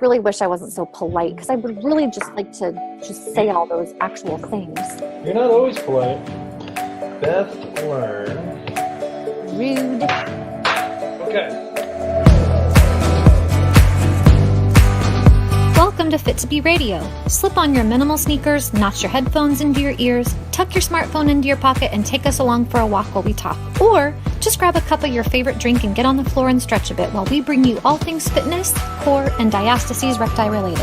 really wish I wasn't so polite, because I would really just like to just say all those actual things. You're not always polite. Beth, learn. Rude. Okay. Welcome to Fit to Be Radio. Slip on your minimal sneakers, notch your headphones into your ears, tuck your smartphone into your pocket, and take us along for a walk while we talk. Or just grab a cup of your favorite drink and get on the floor and stretch a bit while we bring you all things fitness, core, and diastases recti related.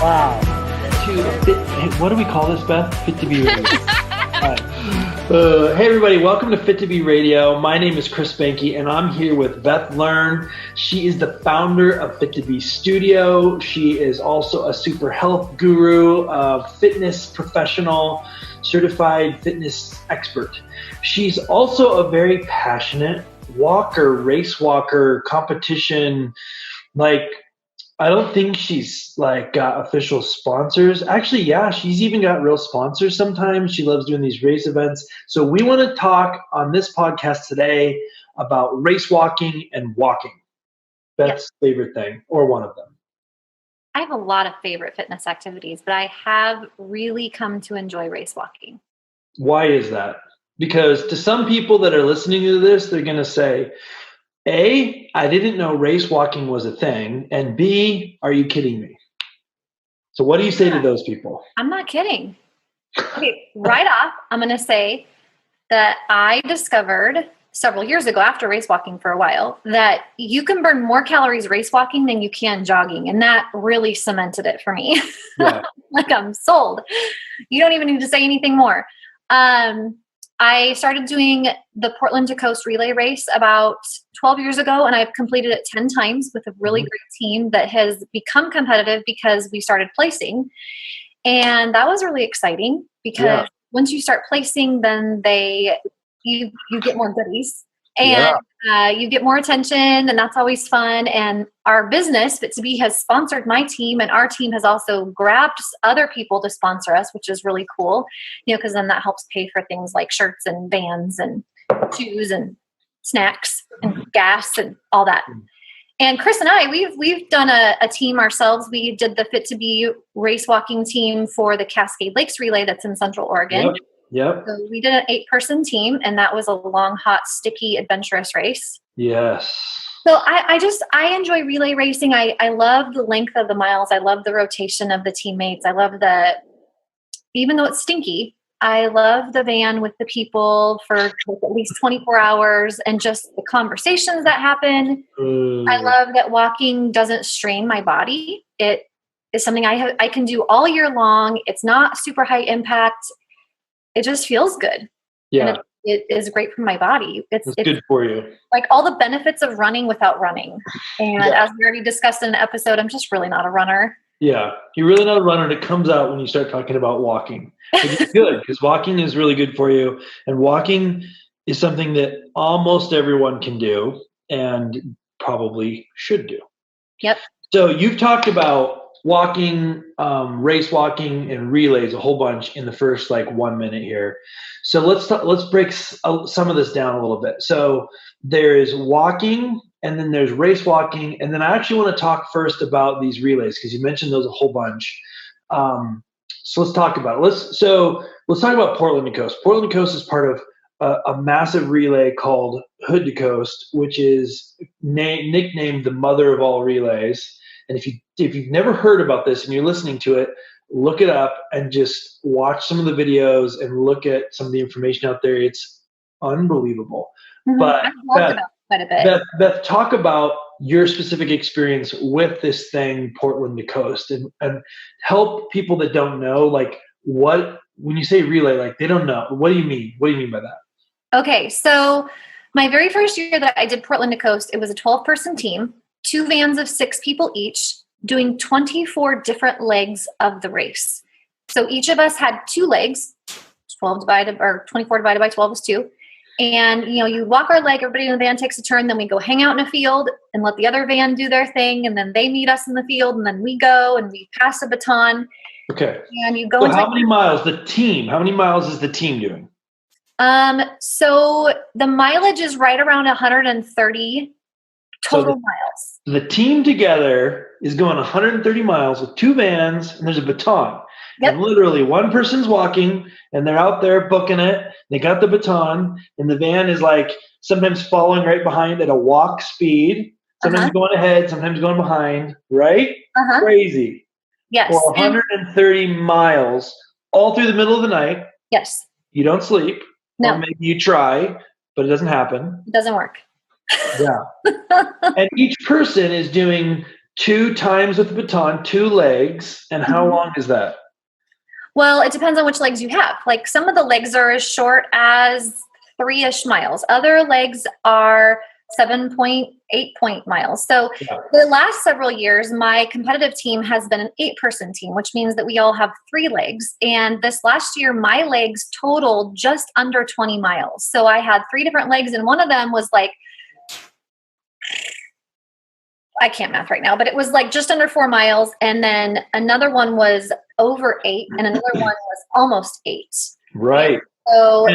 Wow. What do we call this, Beth? Fit to Be Radio. Hey everybody, welcome to Fit to Be Radio. My name is Chris Behnke and I'm here with Beth Learn. She is the founder of Fit to Be Studio. She is also a super health guru, a fitness professional, certified fitness expert. She's also a very passionate walker, race walker, competition. I don't think she's got official sponsors. Actually, yeah, she's even got real sponsors sometimes. She loves doing these race events. So we want to talk on this podcast today about race walking and walking. Beth's favorite thing, or one of them. I have a lot of favorite fitness activities, but I have really come to enjoy race walking. Why is that? Because to some people that are listening to this, they're going to say, A, I didn't know race walking was a thing, and B, are you kidding me? So what do you say to those people? I'm not kidding. Okay, right off, I'm going to say that I discovered several years ago, after race walking for a while, that you can burn more calories race walking than you can jogging, and that really cemented it for me. Yeah. I'm sold. You don't even need to say anything more. I started doing the Portland to Coast relay race about 12 years ago, and I've completed it 10 times with a really great team that has become competitive because we started placing. And that was really exciting because once you start placing, then you get more goodies and you get more attention, and that's always fun. And our business, Fit to Be, has sponsored my team, and our team has also grabbed other people to sponsor us, which is really cool, because then that helps pay for things like shirts and vans and shoes and snacks and gas and all that. And Chris and I, we've done a team ourselves. We did the Fit to Be race walking team for the Cascade Lakes relay that's in Central Oregon. Yep. So we did an 8-person team, and that was a long, hot, sticky, adventurous race. Yes. So I enjoy relay racing. I love the length of the miles. I love the rotation of the teammates. I love even though it's stinky, I love the van with the people for at least 24 hours and just the conversations that happen. I love that walking doesn't strain my body. It is something I can do all year long. It's not super high impact. It just feels good. Yeah. And it is great for my body. It's good for you. Like all the benefits of running without running. And as we already discussed in an episode, I'm just really not a runner. Yeah. You're really not a runner, and it comes out when you start talking about walking. It's good because walking is really good for you. And walking is something that almost everyone can do and probably should do. Yep. So you've talked about walking, race walking, and relays a whole bunch in the first 1 minute here. So let's break some of this down a little bit. So there is walking, and then there's race walking, and then I actually want to talk first about these relays because you mentioned those a whole bunch. So let's talk about it. Let's talk about Portland to Coast. Portland to Coast is part of a massive relay called Hood to Coast, which is nicknamed the mother of all relays. And if you've never heard about this and you're listening to it, look it up and just watch some of the videos and look at some of the information out there. It's unbelievable. Mm-hmm. But I've talked about quite a bit. Beth, talk about your specific experience with this thing, Portland to Coast, and help people that don't know, when you say relay, they don't know. What do you mean? What do you mean by that? Okay, so my very first year that I did Portland to Coast, it was a 12-person team, 2 vans of 6 people each, doing 24 different legs of the race. So each of us had 2 legs, 24 divided by 12 is 2. And, you walk our leg, everybody in the van takes a turn, then we go hang out in a field and let the other van do their thing. And then they meet us in the field, and then we go and we pass a baton. Okay. And you go so how many miles is the team doing? So the mileage is right around 130 total miles. The team together is going 130 miles with 2 vans, and there's a baton. Yep. And literally one person's walking, and they're out there booking it. They got the baton, and the van is like sometimes following right behind at a walk speed, sometimes going ahead, sometimes going behind, right? Crazy. Yes. For 130 miles, all through the middle of the night. Yes. You don't sleep. No. Or maybe you try, but it doesn't happen. It doesn't work. Yeah. And each person is doing 2 times with the baton, 2 legs. And how long is that? Well, it depends on which legs you have. Like some of the legs are as short as 3-ish miles. Other legs are 7.8 miles. So the last several years, my competitive team has been an 8-person team, which means that we all have 3 legs. And this last year, my legs totaled just under 20 miles. So I had 3 different legs, and one of them was like, I can't math right now, but it was like just under 4 miles. And then another one was over 8, and another one was almost 8. Right. So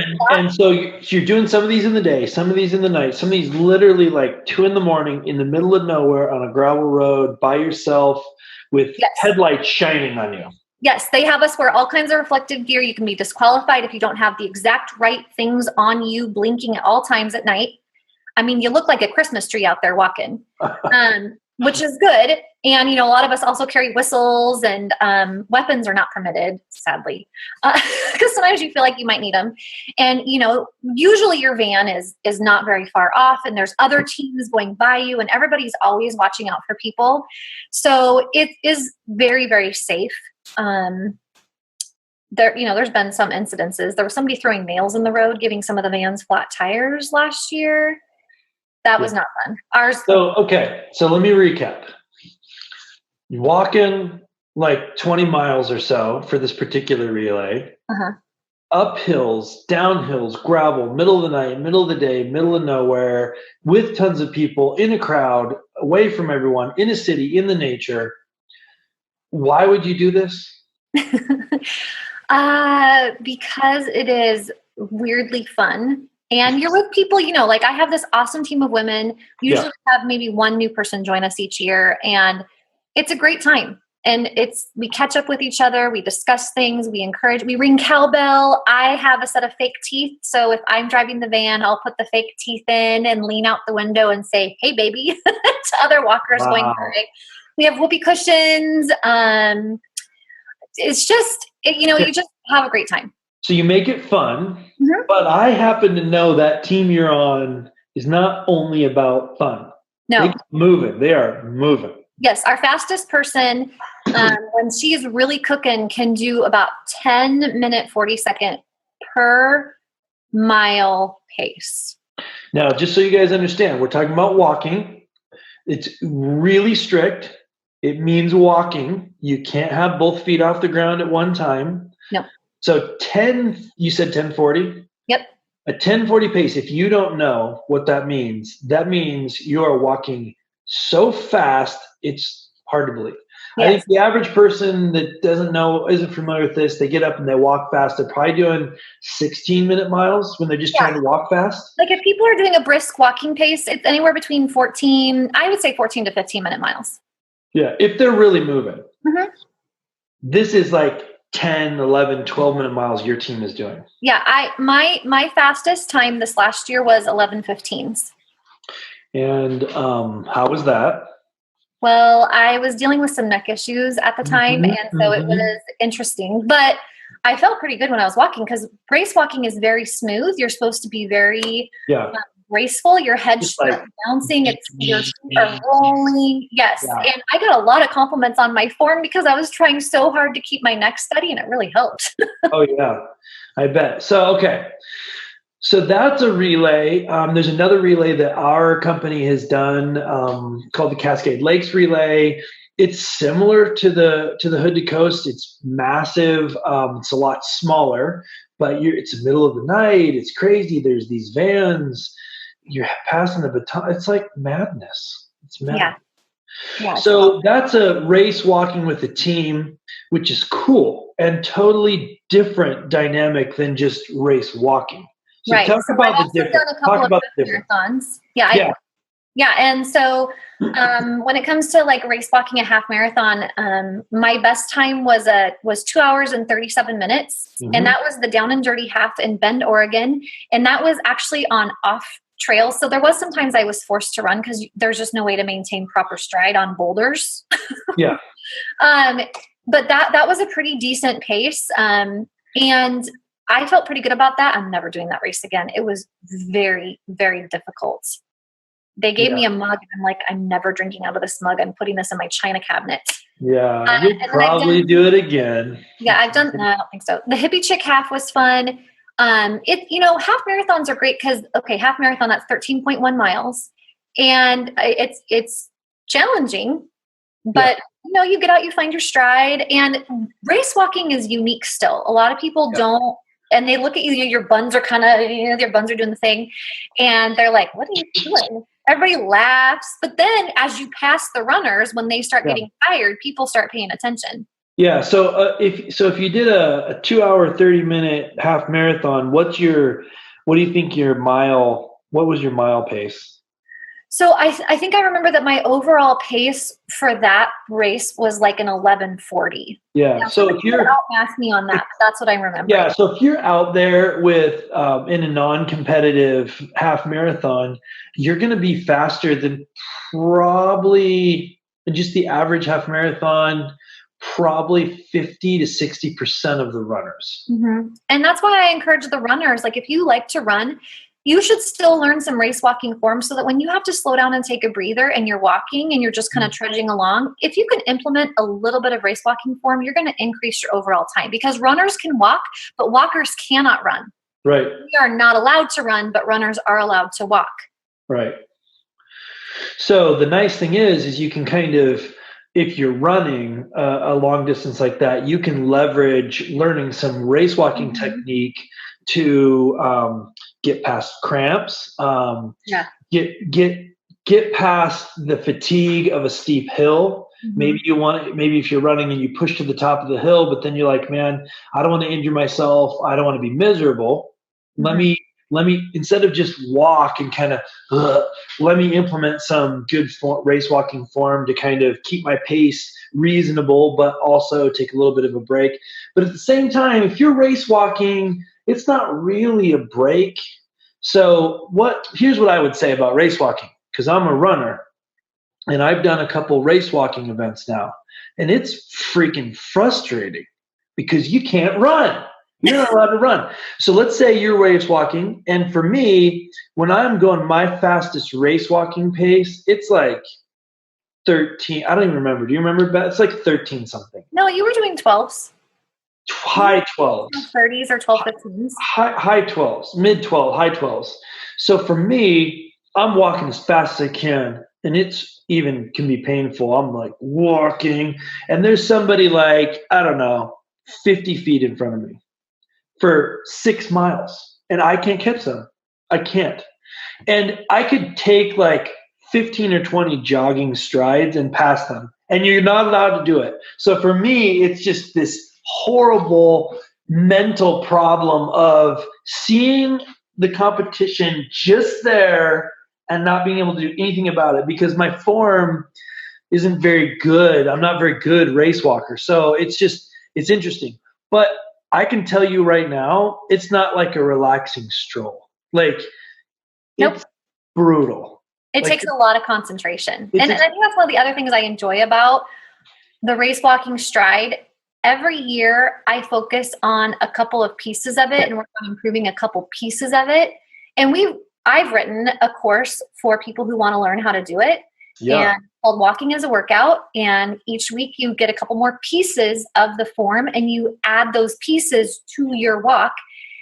so you're doing some of these in the day, some of these in the night, some of these literally like 2 in the morning in the middle of nowhere on a gravel road by yourself with headlights shining on you. Yes, they have us wear all kinds of reflective gear. You can be disqualified if you don't have the exact right things on you, blinking at all times at night. I mean, you look like a Christmas tree out there walking, which is good. And, a lot of us also carry whistles, and weapons are not permitted, sadly, because sometimes you feel like you might need them. And, usually your van is not very far off, and there's other teams going by you, and everybody's always watching out for people. So it is very, very safe. There's been some incidences. There was somebody throwing nails in the road, giving some of the vans flat tires last year. That was not fun. So let me recap. You're walking like 20 miles or so for this particular relay. Up hills, down hills, gravel, middle of the night, middle of the day, middle of nowhere, with tons of people, in a crowd, away from everyone, in a city, in the nature. Why would you do this? Because it is weirdly fun. And you're with people, like I have this awesome team of women. We usually have maybe 1 new person join us each year, and it's a great time. And we catch up with each other. We discuss things. We encourage, we ring cowbell. I have a set of fake teeth. So if I'm driving the van, I'll put the fake teeth in and lean out the window and say, "Hey, baby," to other walkers going by. We have whoopee cushions. It's just, you just have a great time. So you make it fun, but I happen to know that team you're on is not only about fun. No. They're moving. They are moving. Yes. Our fastest person, when she's really cooking, can do about 10-minute, 40-second per mile pace. Now, just so you guys understand, we're talking about walking. It's really strict. It means walking. You can't have both feet off the ground at one time. No. So you said 10:40? Yep. A 10:40 pace, if you don't know what that means you are walking so fast, it's hard to believe. Yes. I think the average person that isn't familiar with this, they get up and they walk fast. They're probably doing 16-minute miles when they're just trying to walk fast. Like if people are doing a brisk walking pace, it's anywhere between 14 to 15-minute miles. Yeah, if they're really moving. This is like 10, 11, 12-minute miles your team is doing. Yeah, my fastest time this last year was 11:15s. And how was that? Well, I was dealing with some neck issues at the time, and so it was interesting. But I felt pretty good when I was walking, because race walking is very smooth. You're supposed to be very graceful. Your head's bouncing. Your feet are rolling. Yes. Yeah. And I got a lot of compliments on my form because I was trying so hard to keep my neck steady, and it really helped. Oh, yeah. I bet. So, okay. So that's a relay. There's another relay that our company has done called the Cascade Lakes Relay. It's similar to the Hood to Coast. It's massive. It's a lot smaller, but it's the middle of the night. It's crazy. There's these vans. You're passing the baton. It's like madness. It's madness. Yeah. So that's a race walking with a team, which is cool and totally different dynamic than just race walking. So right. talk So about I've the also done difference. a couple Talk of about the difference. marathons. Yeah. Yeah. Yeah. And so when it comes to like race walking a half marathon, my best time was 2 hours and 37 minutes. Mhm. And that was the Down and Dirty Half in Bend, Oregon. And that was actually on off trails. So there was sometimes I was forced to run because there's just no way to maintain proper stride on boulders. Yeah. But that was a pretty decent pace. And I felt pretty good about that. I'm never doing that race again. It was very, very difficult. They gave me a mug, and I'm like, I'm never drinking out of this mug. I'm putting this in my china cabinet. Yeah, you'll probably do it again. Yeah, I've done. No, I don't think so. The Hippie Chick half was fun. Half marathons are great because half marathon, that's 13.1 miles, and it's challenging, but you get out, you find your stride, and race walking is unique still. A lot of people don't. And they look at you, your buns are kind of, their buns are doing the thing. And they're like, what are you doing? Everybody laughs. But then as you pass the runners, when they start getting tired, people start paying attention. Yeah. So if you did a 2 hour, 30-minute half marathon, what do you think what was your mile pace? So I think I remember that my overall pace for that race was like an 11:40. Yeah. So if you're ask me on that, but that's what I remember. Yeah. So if you're out there with in a non-competitive half marathon, you're going to be faster than probably just the average half marathon, probably 50 to 60% of the runners. Mm-hmm. And that's why I encourage the runners. Like if you like to run, you should still learn some race walking forms so that when you have to slow down and take a breather and you're walking and you're just kind of trudging along, if you can implement a little bit of race walking form, you're going to increase your overall time because runners can walk, but walkers cannot run. Right. We are not allowed to run, but runners are allowed to walk. Right. So the nice thing is you can kind of, if you're running a long distance like that, you can leverage learning some race walking technique to get past cramps, get past the fatigue of a steep hill. Mm-hmm. Maybe if you're running and you push to the top of the hill, but then you're like, man, I don't want to injure myself. I don't want to be miserable. Mm-hmm. Let me, instead of just walk and kind of, let me implement some good race walking form to kind of keep my pace reasonable, but also take a little bit of a break. But at the same time, if you're race walking, it's not really a break. So here's what I would say about race walking, because I'm a runner and I've done a couple race walking events now, and it's freaking frustrating because you can't run. You're not allowed to run. So let's say you're race walking. And for me, when I'm going my fastest race walking pace, it's like 13. I don't even remember. Do you remember, Beth? It's like 13 something. No, you were doing 12s. High 12s. 30s or 12, 15s. High 12s, mid 12, high 12s. So for me, I'm walking as fast as I can. And it's even can be painful. I'm like walking. And there's somebody like, I don't know, 50 feet in front of me for 6 miles, and I can't catch them. I can't. And I could take like 15 or 20 jogging strides and pass them, and you're not allowed to do it. So for me, it's just this horrible mental problem of seeing the competition just there and not being able to do anything about it because my form isn't very good. I'm not very good race walker. So it's interesting. But I can tell you right now, it's not like a relaxing stroll. Like, it's brutal. It takes a lot of concentration. And I think that's one of the other things I enjoy about the race walking stride. Every year, I focus on a couple of pieces of it and work on improving a couple pieces of it. And I've written a course for people who want to learn how to do it. Yeah. And called Walking as a Workout. And each week you get a couple more pieces of the form and you add those pieces to your walk.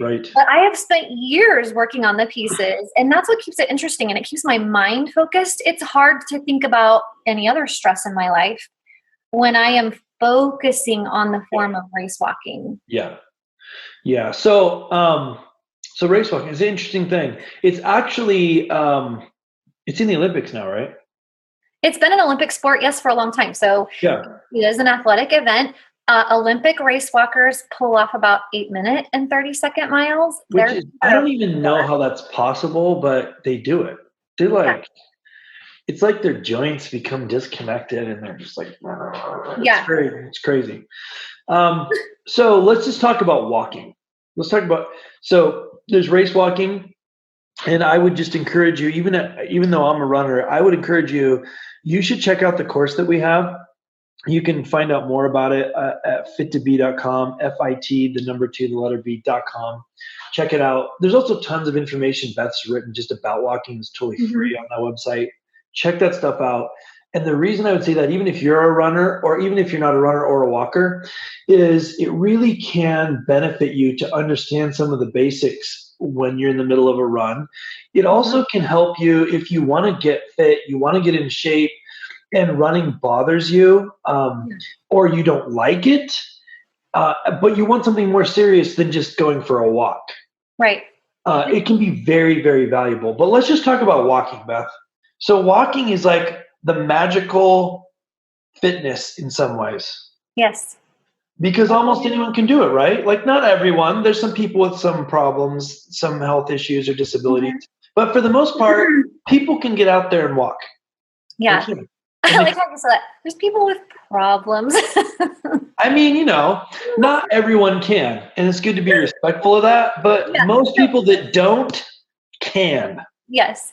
Right. But I have spent years working on the pieces, and that's what keeps it interesting, and it keeps my mind focused. It's hard to think about any other stress in my life when I am focusing on the form of race walking. Yeah. Yeah. So race walking is an interesting thing. It's actually, it's in the Olympics now, right? It's been an Olympic sport, yes, for a long time. So it is an athletic event. Olympic race walkers pull off about 8-minute and 30-second miles. Which is, I don't even know how that's possible, but they do it. They're like, it's like their joints become disconnected and they're just like, it's crazy. So let's just talk about walking. So there's race walking, and I would just encourage you, even though I'm a runner, I would encourage you should check out the course that we have. You can find out more about it at fit2b.com, FIT, the number 2, the letter B.com. Check it out. There's also tons of information Beth's written just about walking. It's totally free on that website. Check that stuff out. And the reason I would say that, even if you're a runner or even if you're not a runner or a walker, is it really can benefit you to understand some of the basics when you're in the middle of a run. It also can help you if you want to get fit, you want to get in shape, and running bothers you, or you don't like it, but you want something more serious than just going for a walk. Right. It can be very, very valuable. But let's just talk about walking, Beth. So walking is like the magical fitness in some ways. Yes. Because almost anyone can do it, right? Like, not everyone. There's some people with some problems, some health issues or disabilities. But for the most part, people can get out there and walk. Yeah. I like how you said that. There's people with problems. I mean, not everyone can. And it's good to be respectful of that. But most people that don't can. Yes.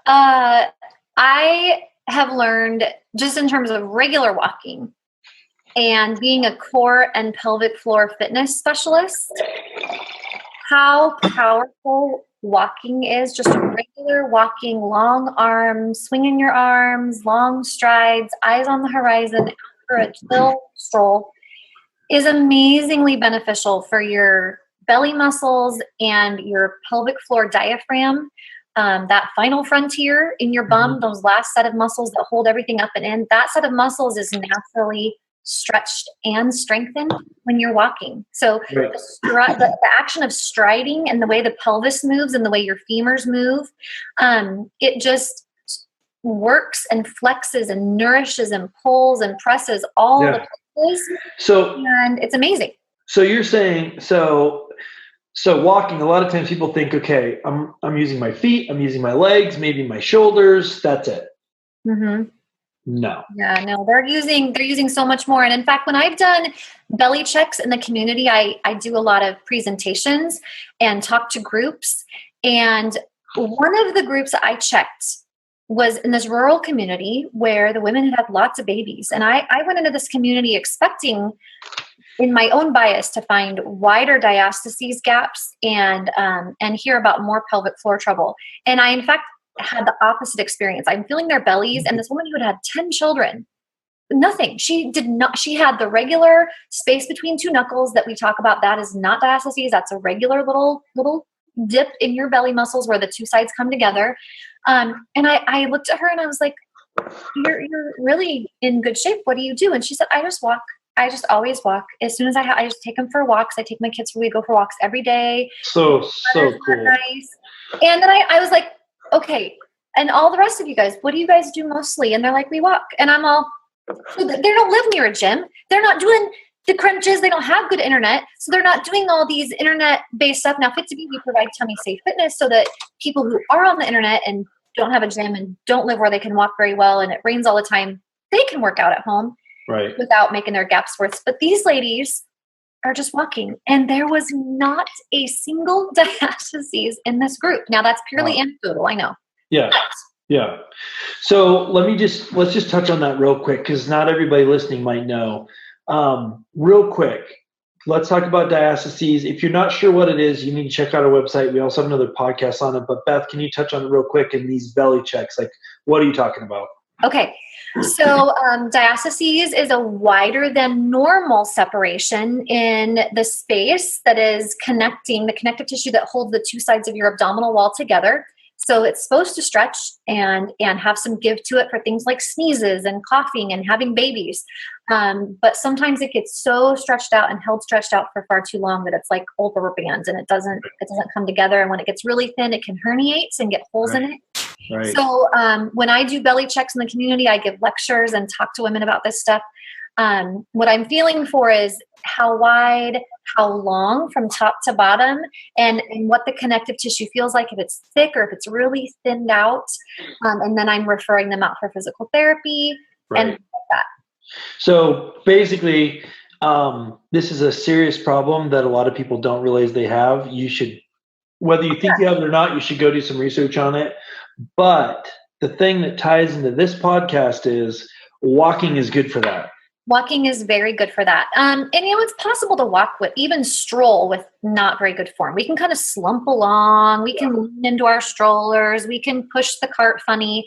I have learned, just in terms of regular walking and being a core and pelvic floor fitness specialist, how powerful walking is. Just a regular walking, long arms, swinging your arms, long strides, eyes on the horizon for a chill stroll is amazingly beneficial for your belly muscles and your pelvic floor diaphragm. That final frontier in your bum, those last set of muscles that hold everything up and in, that set of muscles is naturally stretched and strengthened when you're walking. So the action of striding and the way the pelvis moves and the way your femurs move, it just works and flexes and nourishes and pulls and presses all the places. And it's amazing. So you're saying, so walking, a lot of times people think, okay, I'm using my feet, I'm using my legs, maybe my shoulders, that's it. No. Yeah, no, they're using so much more. And in fact, when I've done belly checks in the community, I do a lot of presentations and talk to groups. And one of the groups I checked was in this rural community where the women had lots of babies. And I went into this community expecting, in my own bias, to find wider diastases gaps and hear about more pelvic floor trouble. And I, in fact, had the opposite experience. I'm feeling their bellies, and this woman who had 10 children, nothing. She had the regular space between two knuckles that we talk about. That is not diastases. That's a regular little dip in your belly muscles where the two sides come together. And I looked at her and I was like, you're really in good shape. What do you do? And she said, I just walk. I just always walk. As soon as I just take them for walks. I take my kids we go for walks every day. So cool. Nice. And then I was like, okay. And all the rest of you guys, what do you guys do mostly? And they're like, we walk. And I'm all, they don't live near a gym. They're not doing the crunches. They don't have good internet. So they're not doing all these internet-based stuff. Now, Fit2B, we provide Tummy Safe Fitness so that people who are on the internet and don't have a gym and don't live where they can walk very well and it rains all the time, they can work out at home without making their gaps worse. But these ladies are just walking. And there was not a single diastases in this group. Now, that's purely anecdotal, I know. Yeah. Yeah. So let's just touch on that real quick, because not everybody listening might know. Real quick, let's talk about diastases. If you're not sure what it is, you need to check out our website. We also have another podcast on it. But Beth, can you touch on it real quick in these belly checks? Like, what are you talking about? Okay. So diastases is a wider than normal separation in the space that is connecting the connective tissue that holds the two sides of your abdominal wall together. So it's supposed to stretch and have some give to it for things like sneezes and coughing and having babies. But sometimes it gets so stretched out and held stretched out for far too long that it's like old rubber bands and it doesn't come together. And when it gets really thin, it can herniate and get holes in it. Right. So when I do belly checks in the community, I give lectures and talk to women about this stuff. What I'm feeling for is how wide, how long from top to bottom, and what the connective tissue feels like, if it's thick or if it's really thinned out. And then I'm referring them out for physical therapy and like that. So basically, this is a serious problem that a lot of people don't realize they have. You should, whether you think you have it or not, you should go do some research on it. But the thing that ties into this podcast is walking is good for that. Walking is very good for that. And it's possible to walk with, even stroll with not very good form. We can kind of slump along. We can lean into our strollers. We can push the cart funny.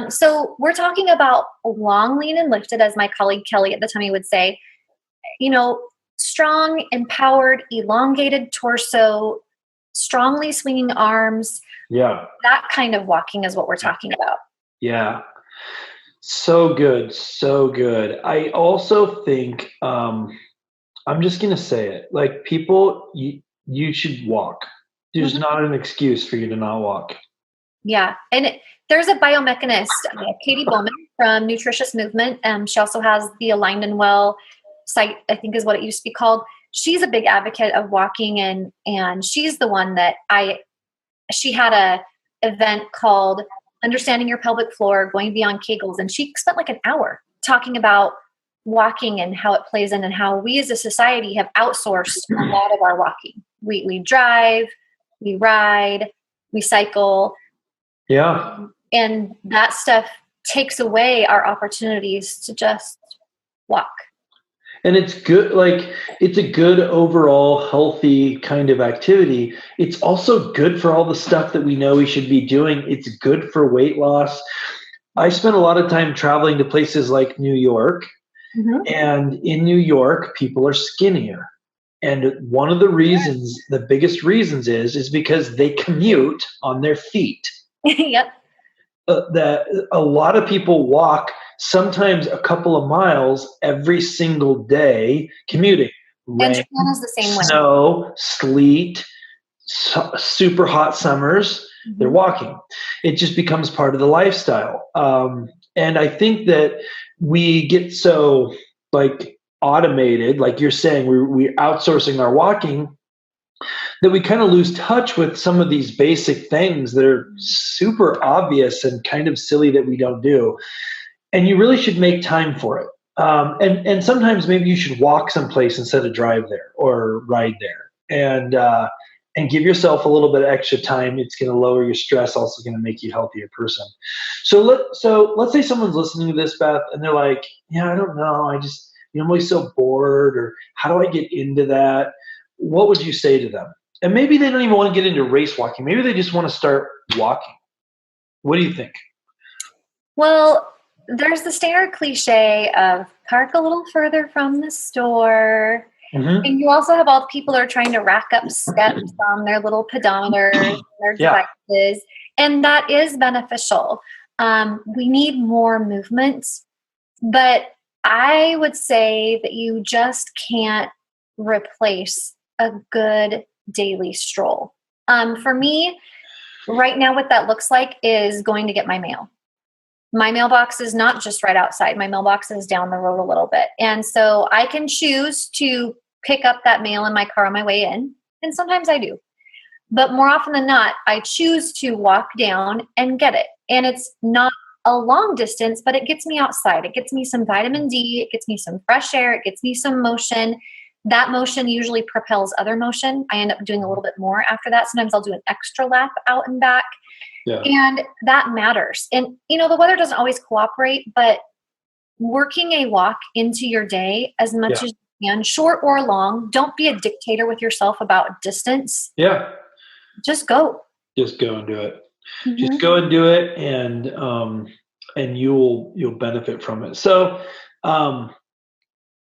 So we're talking about long, lean, and lifted, as my colleague Kelly at the Tummy would say. Strong, empowered, elongated torso, strongly swinging arms. Yeah. That kind of walking is what we're talking about. Yeah. So good. So good. I also think, I'm just going to say it, like, people, you should walk. There's not an excuse for you to not walk. Yeah. And there's a biomechanist, Katie Bowman from Nutritious Movement. She also has the Aligned and Well site, I think is what it used to be called. She's a big advocate of walking, and she's the one that she had a event called Understanding Your Pelvic Floor, Going Beyond Kegels. And she spent like an hour talking about walking and how it plays in, and how we as a society have outsourced a lot of our walking. We drive, we ride, we cycle. Yeah. And that stuff takes away our opportunities to just walk. And it's good, like, it's a good overall healthy kind of activity. It's also good for all the stuff that we know we should be doing. It's good for weight loss. I spent a lot of time traveling to places like New York, and in New York, people are skinnier. And one of the reasons, the biggest reasons is because they commute on their feet. Yep. That a lot of people walk sometimes a couple of miles every single day commuting. Rain, and Japan is the same way. Snow, sleet, super hot summers, they're walking. It just becomes part of the lifestyle. And I think that we get so like automated, like you're saying, we're outsourcing our walking, that we kind of lose touch with some of these basic things that are super obvious and kind of silly that we don't do. And you really should make time for it. And sometimes maybe you should walk someplace instead of drive there or ride there, and give yourself a little bit of extra time. It's going to lower your stress, also going to make you a healthier person. So let's say someone's listening to this, Beth, and they're like, yeah, I don't know. I'm always so bored, or how do I get into that? What would you say to them? And maybe they don't even want to get into race walking. Maybe they just want to start walking. What do you think? Well, there's the standard cliche of park a little further from the store. And you also have all the people that are trying to rack up steps on their little pedometers, their devices. And that is beneficial. We need more movement. But I would say that you just can't replace a good daily stroll. For me, right now, what that looks like is going to get my mail. My mailbox is not just right outside. My mailbox is down the road a little bit. And so I can choose to pick up that mail in my car on my way in. And sometimes I do. But more often than not, I choose to walk down and get it. And it's not a long distance, but it gets me outside. It gets me some vitamin D. It gets me some fresh air. It gets me some motion. That motion usually propels other motion. I end up doing a little bit more after that. Sometimes I'll do an extra lap out and back. Yeah. And that matters. And, the weather doesn't always cooperate, but working a walk into your day as much as you can, short or long. Don't be a dictator with yourself about distance. Yeah. Just go. Just go and do it. Just go and do it, and you'll benefit from it. So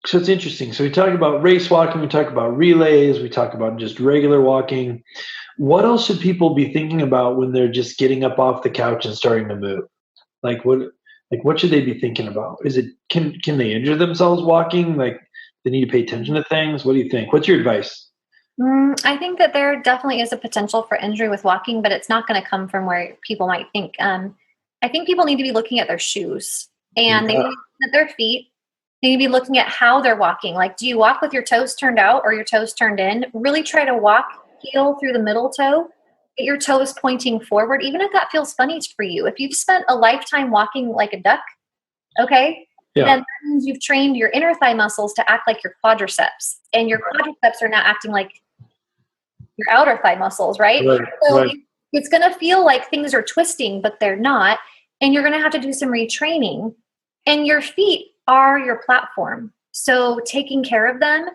it's interesting. So we talk about race walking, we talk about relays, we talk about just regular walking. What else should people be thinking about when they're just getting up off the couch and starting to move? What should they be thinking about? Is it can they injure themselves walking? Like, they need to pay attention to things? What do you think? What's your advice? I think that there definitely is a potential for injury with walking, but it's not going to come from where people might think. I think people need to be looking at their shoes, and they need to look at their feet. You need to be looking at how they're walking. Like, do you walk with your toes turned out or your toes turned in? Really try to walk heel through the middle toe. Get your toes pointing forward, even if that feels funny for you. If you've spent a lifetime walking like a duck, okay, then that means you've trained your inner thigh muscles to act like your quadriceps. And your quadriceps are now acting like your outer thigh muscles, right? So it's going to feel like things are twisting, but they're not. And you're going to have to do some retraining. And your feet are your platform. So taking care of them,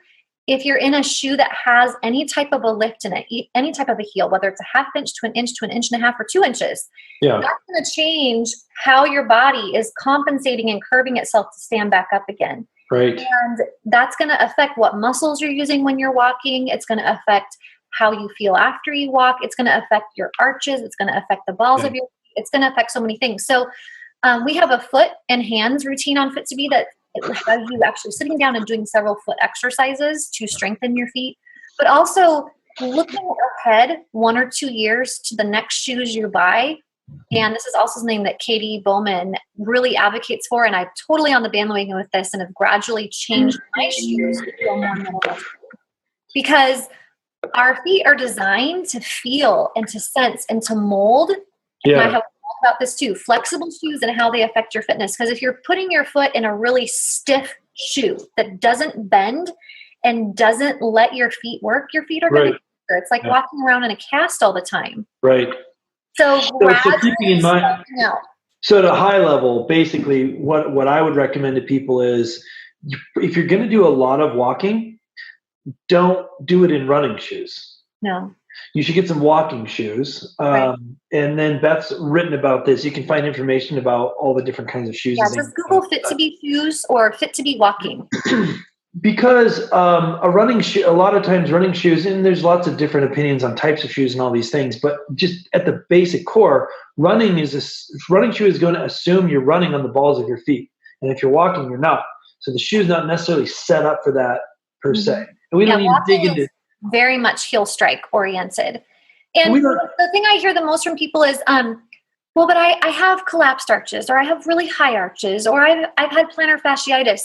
if you're in a shoe that has any type of a lift in it, any type of a heel, whether it's a 1/2 inch to an inch to an inch and a half or 2 inches, that's going to change how your body is compensating and curving itself to stand back up again. Right. And that's going to affect what muscles you're using when you're walking. It's going to affect how you feel after you walk. It's going to affect your arches. It's going to affect the balls of your feet. It's going to affect so many things. So we have a foot and hands routine on Fit to Be that has you actually sitting down and doing several foot exercises to strengthen your feet, but also looking ahead 1 or 2 years to the next shoes you buy. And this is also something that Katie Bowman really advocates for. And I'm totally on the bandwagon with this and have gradually changed my shoes to feel more minimal. Because our feet are designed to feel and to sense and to mold. And I have about this too, flexible shoes and how they affect your fitness. Because if you're putting your foot in a really stiff shoe that doesn't bend and doesn't let your feet work, your feet are going to hurt. It's like walking around in a cast all the time. Right. So keeping in mind, so at a high level, basically what I would recommend to people is if you're going to do a lot of walking, don't do it in running shoes. No. You should get some walking shoes. And then Beth's written about this. You can find information about all the different kinds of shoes. Yeah, just Google Fit to Be shoes or Fit to Be walking. Because a running shoe, a lot of times running shoes, and there's lots of different opinions on types of shoes and all these things, but just at the basic core, running shoe is going to assume you're running on the balls of your feet. And if you're walking, you're not. So the shoe's not necessarily set up for that per se. And we don't need to dig into very much heel strike oriented. And the thing I hear the most from people is, well, but I have collapsed arches, or I have really high arches, or I've had plantar fasciitis.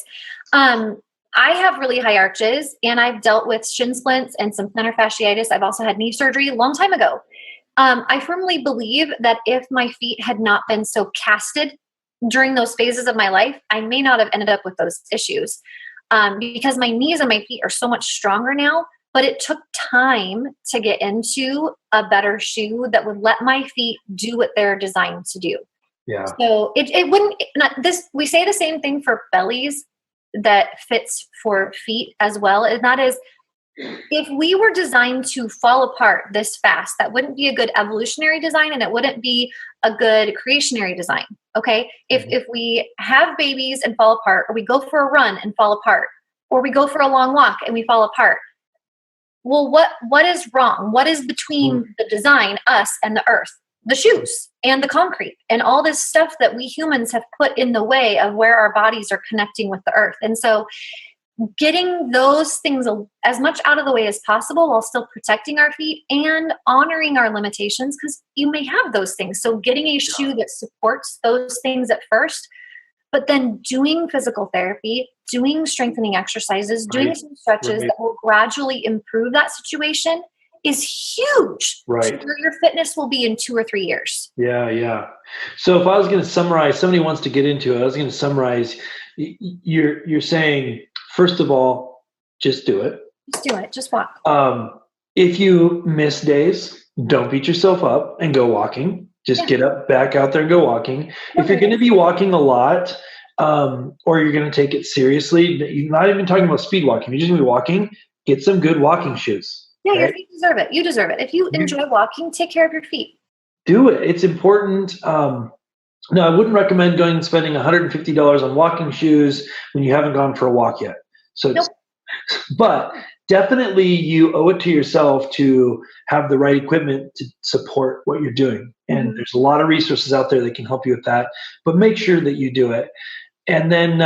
I have really high arches, and I've dealt with shin splints and some plantar fasciitis. I've also had knee surgery a long time ago. I firmly believe that if my feet had not been so casted during those phases of my life, I may not have ended up with those issues. Because my knees and my feet are so much stronger now, but it took time to get into a better shoe that would let my feet do what they're designed to do. Yeah. So it wouldn't, we say the same thing for bellies that fits for feet as well. And that is, if we were designed to fall apart this fast, that wouldn't be a good evolutionary design, and it wouldn't be a good creationary design. Okay. If we have babies and fall apart, or we go for a run and fall apart, or we go for a long walk and we fall apart, well, what is wrong? What is between the design, us, and the earth? The shoes and the concrete and all this stuff that we humans have put in the way of where our bodies are connecting with the earth. And so getting those things as much out of the way as possible while still protecting our feet and honoring our limitations, because you may have those things. So getting a shoe that supports those things at first, but then doing physical therapy, doing strengthening exercises, doing some stretches that will gradually improve that situation is huge. Right. So your fitness will be in 2 or 3 years. Yeah, yeah. So if I was going to summarize, somebody wants to get into it, I was going to summarize, you're saying, first of all, just do it. Just do it. Just walk. If you miss days, don't beat yourself up and go walking. Just get up, back out there and go walking. If you're going to be walking a lot, or you're going to take it seriously, you're not even talking about speed walking, you're just going to be walking, get some good walking shoes. Yeah, your feet deserve it. You deserve it. If you enjoy walking, take care of your feet. Do it. It's important. No, I wouldn't recommend going and spending $150 on walking shoes when you haven't gone for a walk yet. So, but definitely you owe it to yourself to have the right equipment to support what you're doing. And there's a lot of resources out there that can help you with that, but make sure that you do it. And then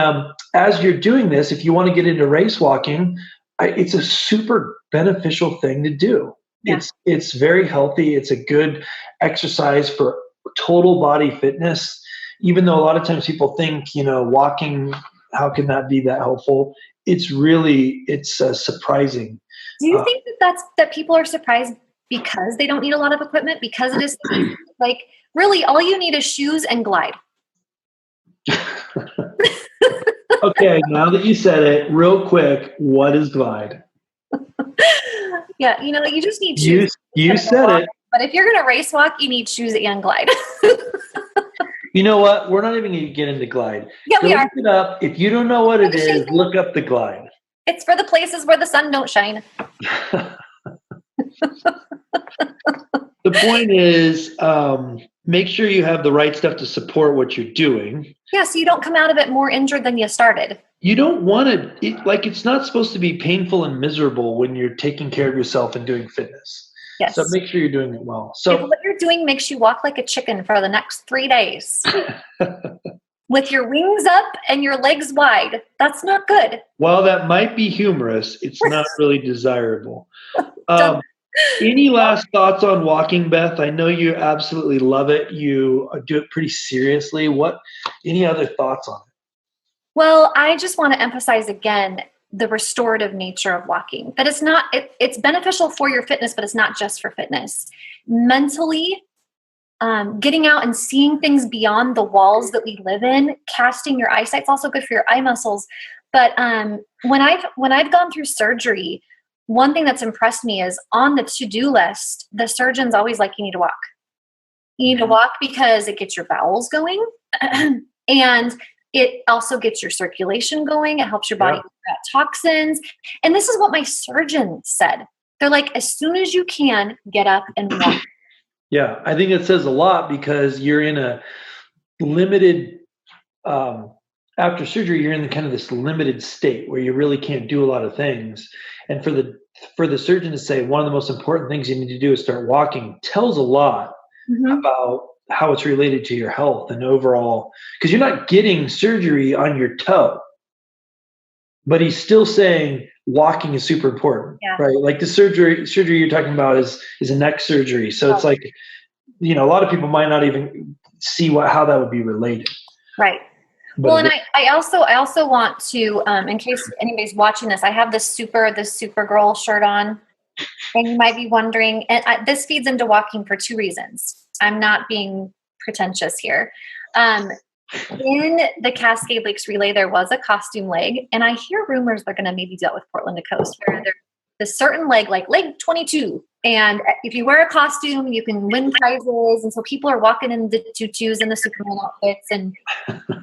as you're doing this, if you want to get into race walking, it's a super beneficial thing to do. Yeah. It's very healthy. It's a good exercise for total body fitness, even though a lot of times people think, walking how can that be that helpful? It's surprising. Do you think that people are surprised because they don't need a lot of equipment, because it is so easy? Like, really, all you need is shoes and Glide. Okay, now that you said it, real quick, what is Glide? Yeah, you just need shoes. You said it. But if you're going to race walk, you need shoes and Glide. You know what? We're not even going to get into Glide. Yeah, we are. Look it up. If you don't know what it is, look up the Glide. It's for the places where the sun don't shine. The point is, make sure you have the right stuff to support what you're doing. Yeah, so you don't come out of it more injured than you started. You don't want to, it's not supposed to be painful and miserable when you're taking care of yourself and doing fitness. Yes. So make sure you're doing it well. So if what you're doing makes you walk like a chicken for the next 3 days with your wings up and your legs wide, that's not good. While that might be humorous, it's not really desirable. Any last thoughts on walking, Beth? I know you absolutely love it. You do it pretty seriously. Any other thoughts on it? Well, I just want to emphasize again the restorative nature of walking. That it's beneficial for your fitness, but it's not just for fitness. Mentally, getting out and seeing things beyond the walls that we live in, casting your eyesight is also good for your eye muscles. But when I've gone through surgery, one thing that's impressed me is on the to-do list, the surgeon's always like, you need to walk. You need to walk because it gets your bowels going. And it also gets your circulation going. It helps your body get toxins. And this is what my surgeon said. They're like, as soon as you can, get up and walk. Yeah, I think it says a lot because you're in a limited, after surgery, you're in kind of this limited state where you really can't do a lot of things. And for the surgeon to say one of the most important things you need to do is start walking tells a lot about how it's related to your health and overall, because you're not getting surgery on your toe, but he's still saying walking is super important, right? Like the surgery you're talking about is a neck surgery. So it's like, a lot of people might not even see how that would be related. Right. But well, and I also want to, in case anybody's watching this, I have this Supergirl shirt on, and you might be wondering, and this feeds into walking for 2 reasons. I'm not being pretentious here. In the Cascade Lakes relay, there was a costume leg, and I hear rumors they're going to maybe do it with Portland to Coast, where there's a certain leg, like leg 22, and if you wear a costume, you can win prizes. And so people are walking in the tutus and the Superman outfits and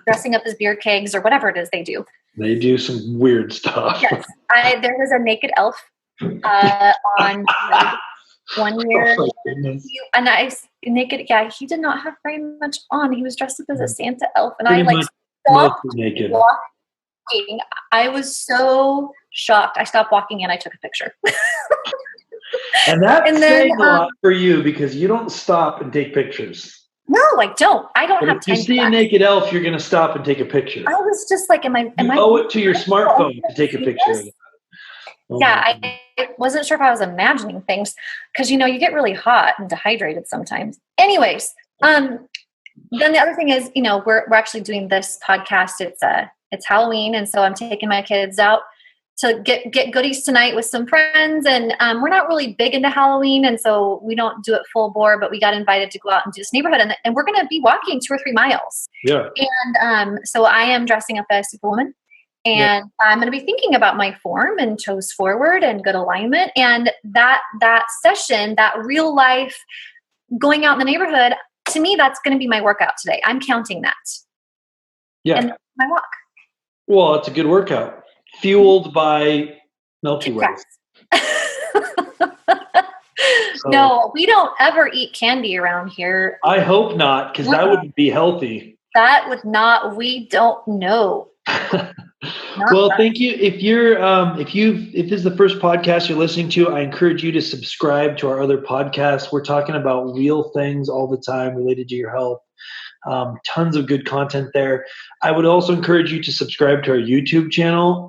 dressing up as beer kegs or whatever it is they do. They do some weird stuff. Yes, there was a naked elf on. 1 year, and naked. Yeah, he did not have very much on. He was dressed up as a Santa elf, and I stopped walking. I was so shocked. I stopped walking and I took a picture. And that's saying a lot for you because you don't stop and take pictures. No, I don't. I don't have time. If you see a naked elf, you're going to stop and take a picture. I was just like, am I owe it to your smartphone to take a picture of it. I wasn't sure if I was imagining things because, you get really hot and dehydrated sometimes. Anyways, then the other thing is, we're actually doing this podcast. It's Halloween. And so I'm taking my kids out to get goodies tonight with some friends. And we're not really big into Halloween. And so we don't do it full bore, but we got invited to go out and do this neighborhood. And we're going to be walking 2 or 3 miles. Yeah. And so I am dressing up as Superwoman. And I'm going to be thinking about my form and toes forward and good alignment. And that session, that real life going out in the neighborhood, to me, that's going to be my workout today. I'm counting that. Yeah. And my walk. Well, it's a good workout. Fueled by Milky Way. No, we don't ever eat candy around here. I hope not, because that wouldn't be healthy. That would not. We don't know. Well, thank you. If this is the first podcast you're listening to, I encourage you to subscribe to our other podcasts. We're talking about real things all the time related to your health. Tons of good content there. I would also encourage you to subscribe to our YouTube channel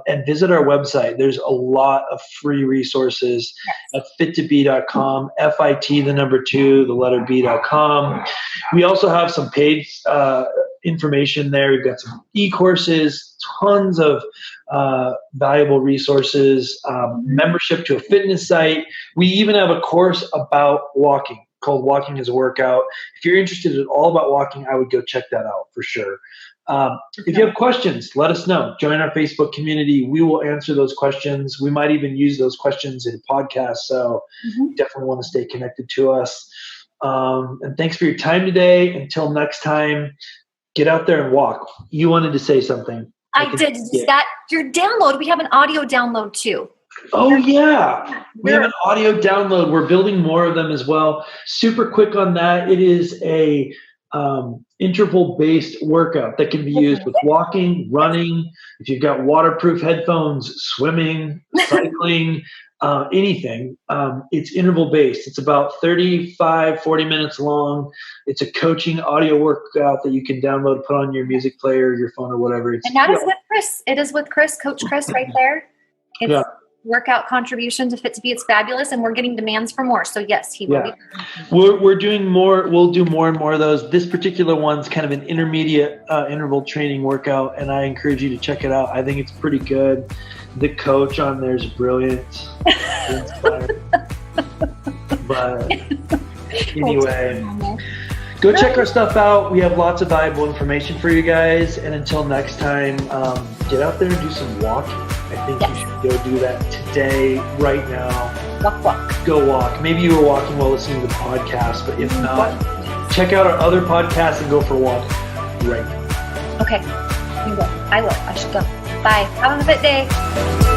and visit our website. There's a lot of free resources at fit2be.com, FIT, the number 2, the letter B.com. We also have some paid information there. We've got some e-courses, tons of valuable resources, membership to a fitness site. We even have a course about walking called Walking as a Workout. If you're interested at all about walking, I would go check that out for sure. If you have questions, let us know. Join our Facebook community. We will answer those questions. We might even use those questions in podcasts. So definitely want to stay connected to us. And thanks for your time today. Until next time, get out there and walk. You wanted to say something. I did. That your download. We have an audio download too. Oh yeah, we have an audio download. We're building more of them as well. Super quick on that. It is a interval-based workout that can be used with walking, running. If you've got waterproof headphones, swimming, cycling, anything. It's interval-based. It's about 35, 40 minutes long. It's a coaching audio workout that you can download, put on your music player, your phone, or whatever. And that is with Chris. It is with Chris, Coach Chris, right there. It's workout contribution to Fit to Be. It's fabulous, and we're getting demands for more. So yes, he will be. We're doing more. We'll do more and more of those. This particular one's kind of an intermediate interval training workout, and I encourage you to check it out. I think it's pretty good. The coach on there is brilliant. But anyway, go check our stuff out. We have lots of valuable information for you guys. And until next time, get out there and do some walking. I think you should go do that today, right now. Walk. Go walk. Maybe you were walking while listening to the podcast, but if not, check out our other podcasts and go for a walk right now. Okay. You will. I will. I should go. Bye. Have a fit day.